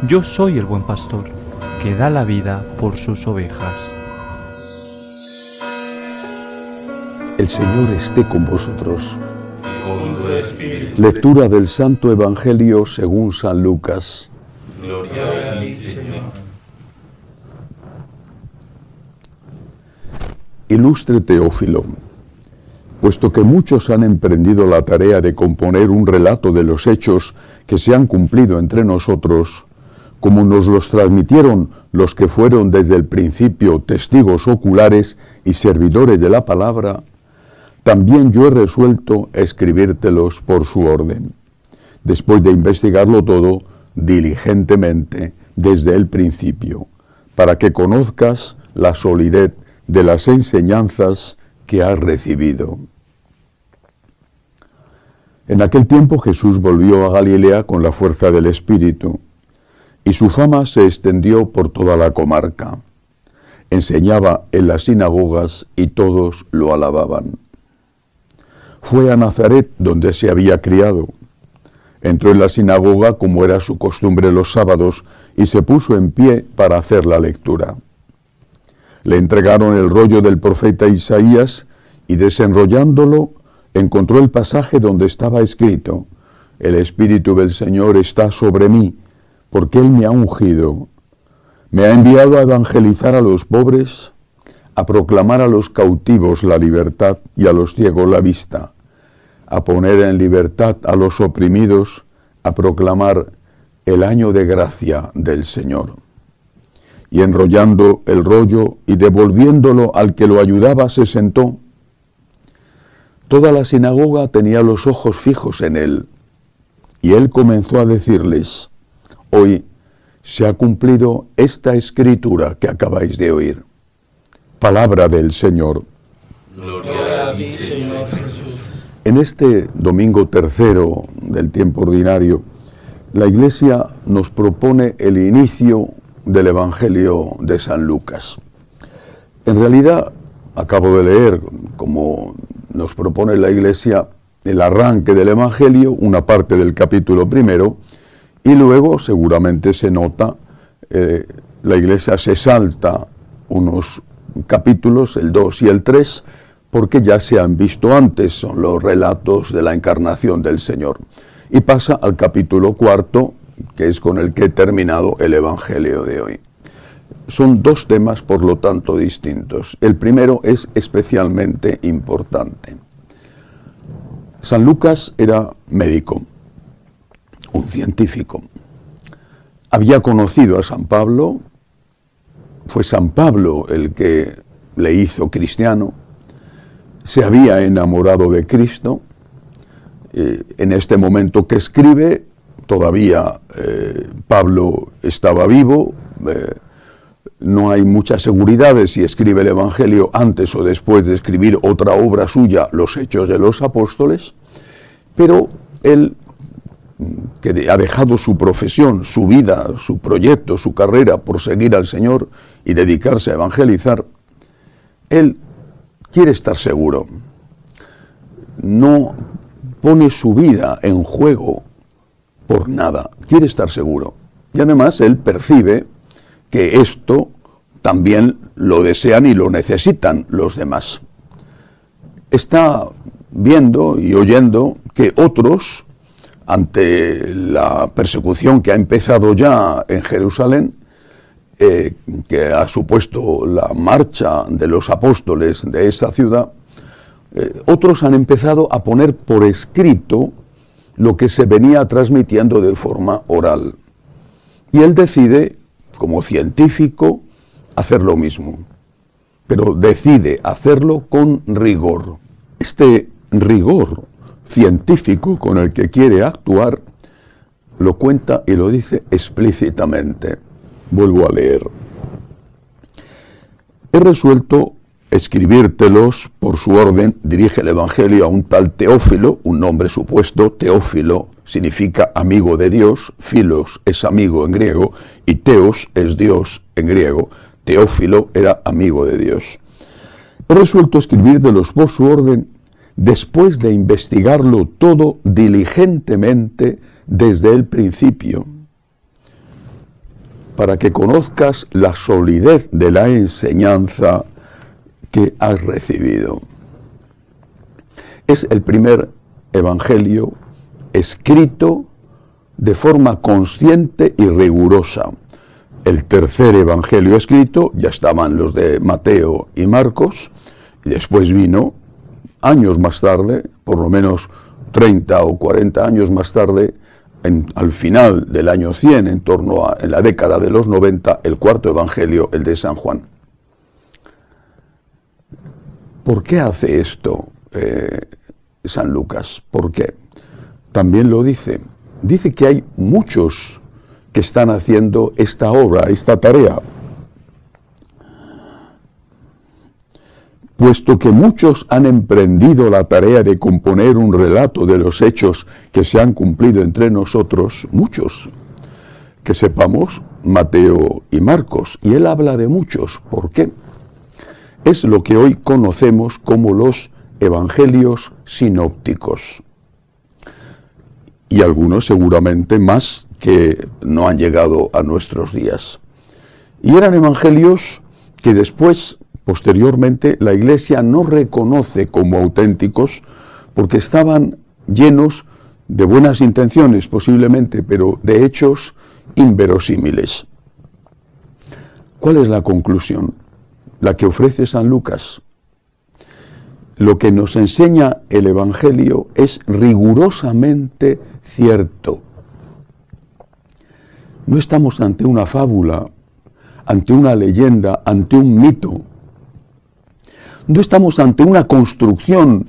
Yo soy el buen pastor, que da la vida por sus ovejas. El Señor esté con vosotros. Con tu espíritu. Lectura del Santo Evangelio según San Lucas. Gloria a ti, Señor. Ilustre Teófilo, puesto que muchos han emprendido la tarea de componer un relato de los hechos que se han cumplido entre nosotros, como nos los transmitieron los que fueron desde el principio testigos oculares y servidores de la palabra, también yo he resuelto escribírtelos por su orden, después de investigarlo todo diligentemente desde el principio, para que conozcas la solidez de las enseñanzas que has recibido. En aquel tiempo Jesús volvió a Galilea con la fuerza del Espíritu, y su fama se extendió por toda la comarca. Enseñaba en las sinagogas y todos lo alababan. Fue a Nazaret, donde se había criado. Entró en la sinagoga, como era su costumbre los sábados, y se puso en pie para hacer la lectura. Le entregaron el rollo del profeta Isaías, y desenrollándolo, encontró el pasaje donde estaba escrito: El Espíritu del Señor está sobre mí, porque Él me ha ungido. Me ha enviado a evangelizar a los pobres, a proclamar a los cautivos la libertad y a los ciegos la vista, a poner en libertad a los oprimidos, a proclamar el año de gracia del Señor. Y enrollando el rollo y devolviéndolo al que lo ayudaba, se sentó. Toda la sinagoga tenía los ojos fijos en él, y él comenzó a decirles: Hoy se ha cumplido esta escritura que acabáis de oír. Palabra del Señor. Gloria a ti, Señor Jesús. En este domingo tercero del tiempo ordinario, la Iglesia nos propone el inicio del Evangelio de San Lucas. En realidad, acabo de leer, como nos propone la Iglesia, el arranque del Evangelio, una parte del capítulo primero, y luego seguramente se nota, la Iglesia se salta unos capítulos, el 2 y el 3, porque ya se han visto antes, son los relatos de la encarnación del Señor. Y pasa al capítulo 4, que es con el que he terminado el Evangelio de hoy. Son dos temas, por lo tanto, distintos. El primero es especialmente importante. San Lucas era médico, un científico. Había conocido a San Pablo, fue San Pablo el que le hizo cristiano, se había enamorado de Cristo. En este momento que escribe, todavía Pablo estaba vivo, no hay mucha seguridad de si escribe el Evangelio antes o después de escribir otra obra suya, los Hechos de los Apóstoles, pero él, que ha dejado su profesión, su vida, su proyecto, su carrera por seguir al Señor y dedicarse a evangelizar, él quiere estar seguro. No pone su vida en juego por nada, quiere estar seguro. Y además él percibe que esto también lo desean y lo necesitan los demás. Está viendo y oyendo que otros, ante la persecución que ha empezado ya en Jerusalén, que ha supuesto la marcha de los apóstoles de esa ciudad, otros han empezado a poner por escrito lo que se venía transmitiendo de forma oral. Y él decide, como científico, hacer lo mismo, pero decide hacerlo con rigor. Este rigor científico con el que quiere actuar, lo cuenta y lo dice explícitamente. Vuelvo a leer. He resuelto escribírtelos por su orden, dirige el Evangelio a un tal Teófilo, un nombre supuesto. Teófilo significa amigo de Dios, filos es amigo en griego, y teos es Dios en griego. Teófilo era amigo de Dios. He resuelto escribírtelos por su orden, después de investigarlo todo diligentemente desde el principio. para que conozcas la solidez de la enseñanza que has recibido. Es el primer evangelio escrito de forma consciente y rigurosa. El tercer evangelio escrito, ya estaban los de Mateo y Marcos, y después vino, años más tarde, por lo menos 30 o 40 años más tarde, al final del año 100, en la década de los 90, el cuarto evangelio, el de San Juan. ¿Por qué hace esto San Lucas? ¿Por qué? También lo dice. Dice que hay muchos que están haciendo esta obra, esta tarea. Puesto que muchos han emprendido la tarea de componer un relato de los hechos que se han cumplido entre nosotros, muchos, que sepamos, Mateo y Marcos, y él habla de muchos. ¿Por qué? Es lo que hoy conocemos como los evangelios sinópticos. Y algunos seguramente más que no han llegado a nuestros días. Y eran evangelios que después, posteriormente, la Iglesia no reconoce como auténticos porque estaban llenos de buenas intenciones posiblemente, pero de hechos inverosímiles. ¿Cuál es la conclusión? La que ofrece San Lucas. Lo que nos enseña el Evangelio es rigurosamente cierto. No estamos ante una fábula, ante una leyenda, ante un mito. No estamos ante una construcción,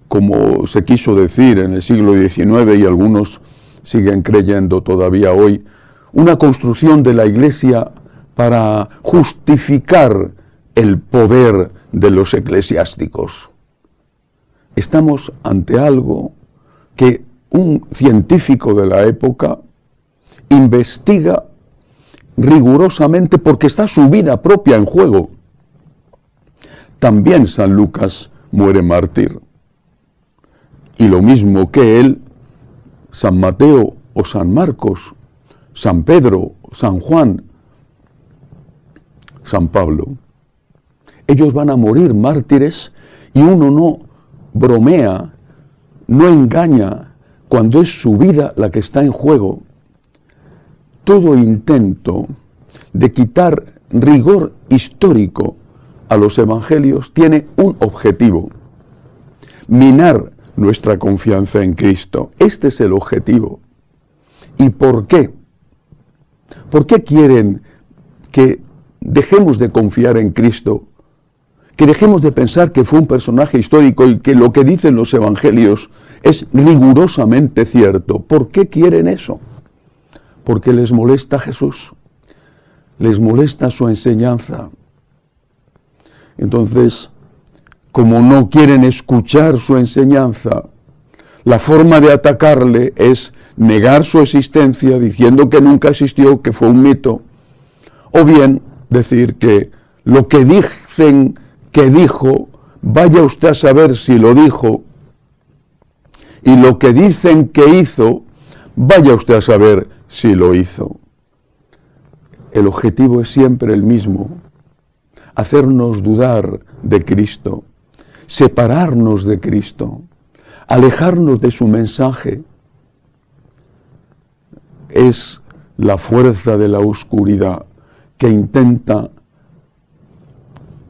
como se quiso decir en el siglo XIX y algunos siguen creyendo todavía hoy, una construcción de la Iglesia para justificar el poder de los eclesiásticos. Estamos ante algo que un científico de la época investiga rigurosamente porque está su vida propia en juego. También San Lucas muere mártir. Y lo mismo que él, San Mateo o San Marcos, San Pedro, San Juan, San Pablo. Ellos van a morir mártires y uno no bromea, no engaña cuando es su vida la que está en juego. Todo intento de quitar rigor histórico a los evangelios tiene un objetivo: minar nuestra confianza en Cristo. Este es el objetivo. ¿Y por qué? ¿Por qué quieren que dejemos de confiar en Cristo? Que dejemos de pensar que fue un personaje histórico y que lo que dicen los evangelios es rigurosamente cierto. ¿Por qué quieren eso? Porque les molesta Jesús, les molesta su enseñanza. Entonces, como no quieren escuchar su enseñanza, la forma de atacarle es negar su existencia diciendo que nunca existió, que fue un mito, o bien decir que lo que dicen que dijo, vaya usted a saber si lo dijo, y lo que dicen que hizo, vaya usted a saber si lo hizo. El objetivo es siempre el mismo: hacernos dudar de Cristo, separarnos de Cristo, alejarnos de su mensaje. Es la fuerza de la oscuridad que intenta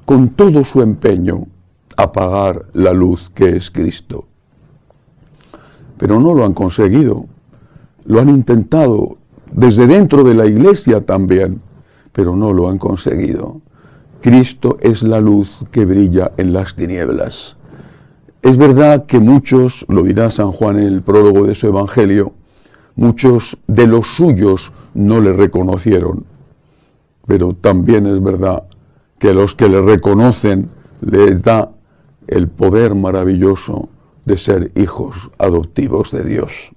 con todo su empeño apagar la luz que es Cristo. Pero no lo han conseguido. Lo han intentado desde dentro de la Iglesia también, pero no lo han conseguido. Cristo es la luz que brilla en las tinieblas. Es verdad que muchos, lo dirá San Juan en el prólogo de su Evangelio, muchos de los suyos no le reconocieron, pero también es verdad que los que le reconocen les da el poder maravilloso de ser hijos adoptivos de Dios.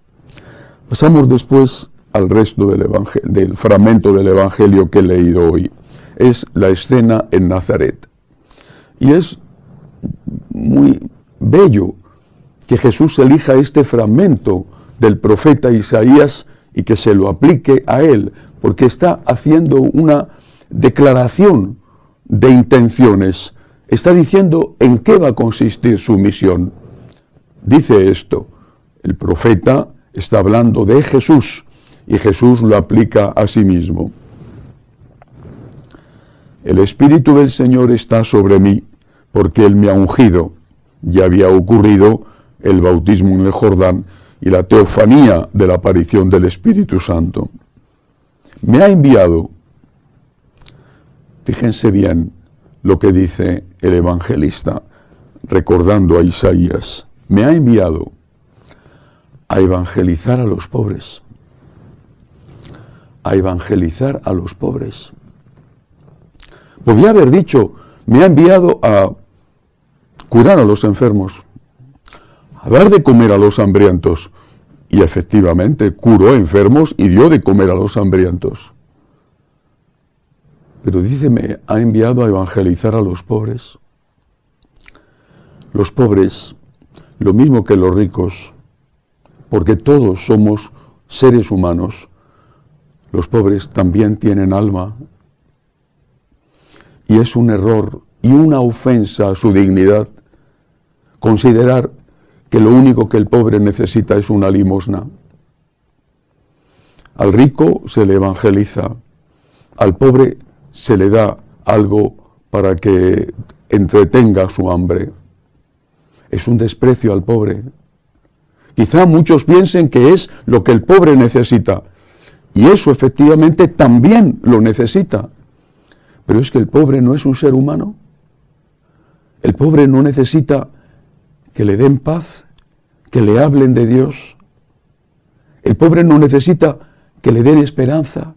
Pasamos después al resto del fragmento del Evangelio que he leído hoy. Es la escena en Nazaret. Y es muy bello que Jesús elija este fragmento del profeta Isaías y que se lo aplique a él, porque está haciendo una declaración de intenciones. Está diciendo en qué va a consistir su misión. Dice esto, el profeta está hablando de Jesús y Jesús lo aplica a sí mismo. El Espíritu del Señor está sobre mí, porque Él me ha ungido. Ya había ocurrido el bautismo en el Jordán y la teofanía de la aparición del Espíritu Santo. Me ha enviado, fíjense bien lo que dice el evangelista, recordando a Isaías, me ha enviado a evangelizar a los pobres, a evangelizar a los pobres. Podía haber dicho, me ha enviado a curar a los enfermos, a dar de comer a los hambrientos, y efectivamente curó enfermos y dio de comer a los hambrientos. Pero dice, me ha enviado a evangelizar a los pobres. Los pobres, lo mismo que los ricos, porque todos somos seres humanos, los pobres también tienen alma. Y es un error y una ofensa a su dignidad considerar que lo único que el pobre necesita es una limosna. Al rico se le evangeliza, al pobre se le da algo para que entretenga su hambre. Es un desprecio al pobre. Quizá muchos piensen que es lo que el pobre necesita, y eso efectivamente también lo necesita. Pero es que el pobre no es un ser humano. El pobre no necesita que le den paz, que le hablen de Dios. El pobre no necesita que le den esperanza,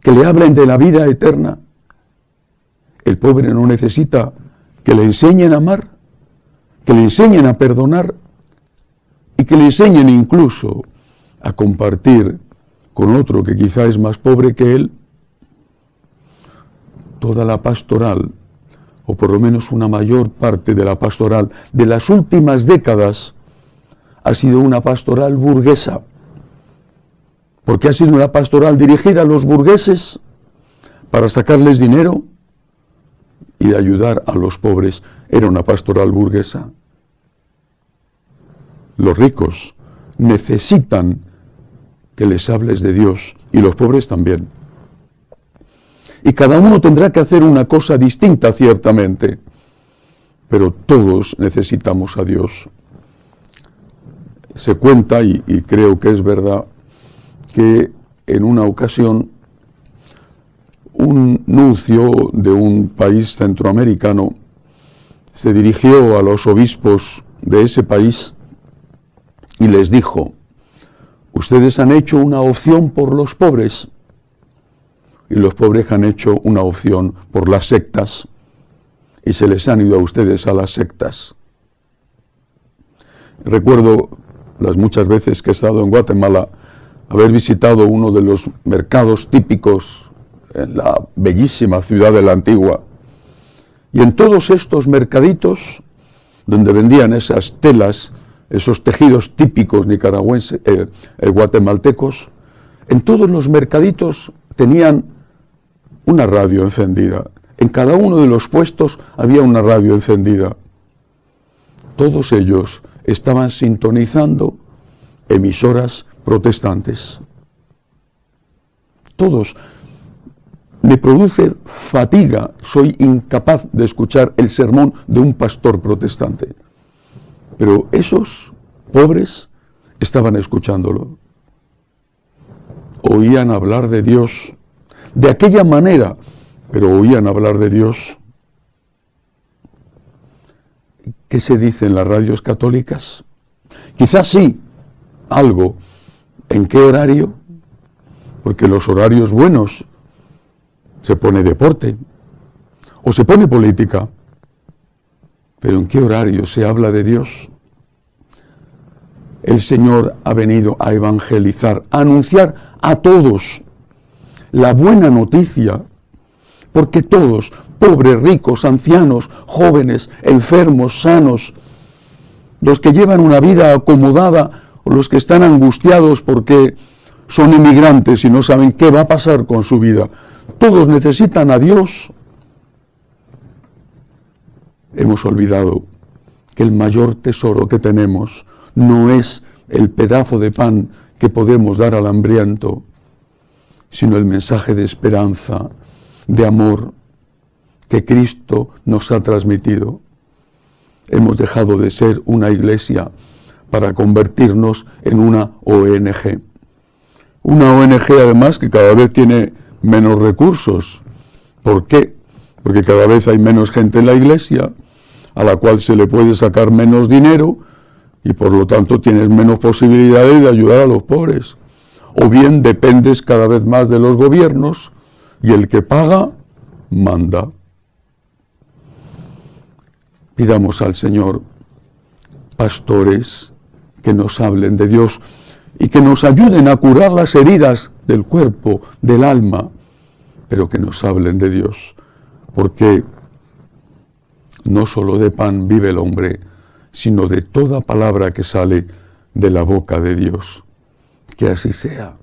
que le hablen de la vida eterna. El pobre no necesita que le enseñen a amar, que le enseñen a perdonar y que le enseñen incluso a compartir con otro que quizá es más pobre que él. Toda la pastoral, o por lo menos una mayor parte de la pastoral de las últimas décadas, ha sido una pastoral burguesa, porque ha sido una pastoral dirigida a los burgueses para sacarles dinero y de ayudar a los pobres. Era una pastoral burguesa. Los ricos necesitan que les hables de Dios, y los pobres también. Y cada uno tendrá que hacer una cosa distinta, ciertamente, pero todos necesitamos a Dios. Se cuenta, y creo que es verdad, que en una ocasión un nuncio de un país centroamericano se dirigió a los obispos de ese país y les dijo, ustedes han hecho una opción por los pobres, y los pobres han hecho una opción por las sectas, y se les han ido a ustedes a las sectas. Recuerdo las muchas veces que he estado en Guatemala, haber visitado uno de los mercados típicos en la bellísima ciudad de la Antigua, y en todos estos mercaditos, donde vendían esas telas, esos tejidos típicos nicaragüenses, guatemaltecos, en todos los mercaditos tenían una radio encendida. En cada uno de los puestos había una radio encendida. Todos ellos estaban sintonizando emisoras protestantes. Todos. Me produce fatiga, soy incapaz de escuchar el sermón de un pastor protestante. Pero esos pobres estaban escuchándolo. Oían hablar de Dios de aquella manera, pero oían hablar de Dios. ¿Qué se dice en las radios católicas? Quizás sí, algo. ¿En qué horario? Porque los horarios buenos se pone deporte o se pone política. Pero ¿en qué horario se habla de Dios? El Señor ha venido a evangelizar, a anunciar a todos la buena noticia, porque todos, pobres, ricos, ancianos, jóvenes, enfermos, sanos, los que llevan una vida acomodada o los que están angustiados porque son inmigrantes y no saben qué va a pasar con su vida. Todos necesitan a Dios. Hemos olvidado que el mayor tesoro que tenemos no es el pedazo de pan que podemos dar al hambriento, sino el mensaje de esperanza, de amor que Cristo nos ha transmitido. Hemos dejado de ser una iglesia para convertirnos en una ONG. Una ONG además que cada vez tiene menos recursos. ¿Por qué? Porque cada vez hay menos gente en la iglesia, a la cual se le puede sacar menos dinero y por lo tanto tienes menos posibilidades de ayudar a los pobres. O bien dependes cada vez más de los gobiernos y el que paga, manda. Pidamos al Señor pastores que nos hablen de Dios y que nos ayuden a curar las heridas del cuerpo, del alma, pero que nos hablen de Dios, porque no solo de pan vive el hombre, sino de toda palabra que sale de la boca de Dios. Que así sea.